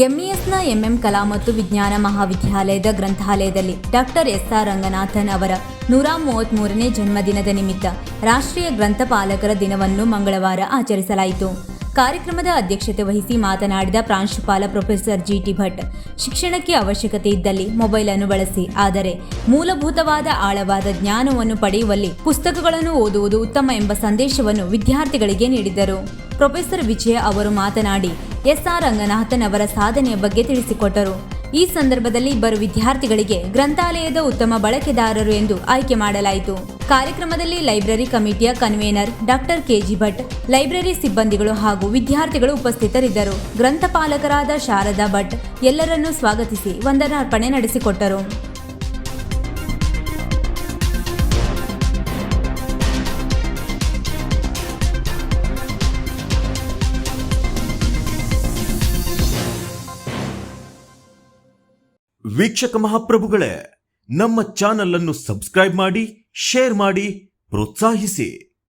ಎಂಇಎಸ್ನ MM ಕಲಾ ಮತ್ತು ವಿಜ್ಞಾನ ಮಹಾವಿದ್ಯಾಲಯದ ಗ್ರಂಥಾಲಯದಲ್ಲಿ ಡಾಕ್ಟರ್ ಎಸ್.ಆರ್. ರಂಗನಾಥನ್ ಅವರ 133ನೇ ಜನ್ಮದಿನದ ನಿಮಿತ್ತ ರಾಷ್ಟ್ರೀಯ ಗ್ರಂಥಪಾಲಕರ ದಿನವನ್ನು ಮಂಗಳವಾರ ಆಚರಿಸಲಾಯಿತು. ಕಾರ್ಯಕ್ರಮದ ಅಧ್ಯಕ್ಷತೆ ವಹಿಸಿ ಮಾತನಾಡಿದ ಪ್ರಾಂಶುಪಾಲ ಪ್ರೊಫೆಸರ್ ಜಿ.ಟಿ. ಭಟ್, ಶಿಕ್ಷಣಕ್ಕೆ ಅವಶ್ಯಕತೆ ಇದ್ದಲ್ಲಿ ಮೊಬೈಲ್ ಅನ್ನು ಬಳಸಿ, ಆದರೆ ಮೂಲಭೂತವಾದ ಆಳವಾದ ಜ್ಞಾನವನ್ನು ಪಡೆಯುವಲ್ಲಿ ಪುಸ್ತಕಗಳನ್ನು ಓದುವುದು ಉತ್ತಮ ಎಂಬ ಸಂದೇಶವನ್ನು ವಿದ್ಯಾರ್ಥಿಗಳಿಗೆ ನೀಡಿದರು. ಪ್ರೊಫೆಸರ್ ವಿಜಯ ಅವರು ಮಾತನಾಡಿ ಎಸ್.ಆರ್. ರಂಗನಾಥನ್ ಅವರ ಸಾಧನೆಯ ಬಗ್ಗೆ ತಿಳಿಸಿಕೊಟ್ಟರು. ಈ ಸಂದರ್ಭದಲ್ಲಿ ಇಬ್ಬರು ವಿದ್ಯಾರ್ಥಿಗಳಿಗೆ ಗ್ರಂಥಾಲಯದ ಉತ್ತಮ ಬಳಕೆದಾರರು ಎಂದು ಆಯ್ಕೆ ಮಾಡಲಾಯಿತು. ಕಾರ್ಯಕ್ರಮದಲ್ಲಿ ಲೈಬ್ರರಿ ಕಮಿಟಿಯ convener doctor K G. Bhat, library ಸಿಬ್ಬಂದಿಗಳು ಹಾಗೂ ವಿದ್ಯಾರ್ಥಿಗಳು ಉಪಸ್ಥಿತರಿದ್ದರು. ಗ್ರಂಥಪಾಲಕರಾದ ಶಾರದಾ ಭಟ್ ಎಲ್ಲರನ್ನೂ ಸ್ವಾಗತಿಸಿ ವಂದನಾರ್ಪಣೆ ನಡೆಸಿಕೊಟ್ಟರು. ವೀಕ್ಷಕ ಮಹಾಪ್ರಭುಗಳೇ, ನಮ್ಮ ಚಾನಲ್ ಅನ್ನು ಸಬ್ಸ್ಕ್ರೈಬ್ ಮಾಡಿ, ಶೇರ್ ಮಾಡಿ, ಪ್ರೋತ್ಸಾಹಿಸಿ.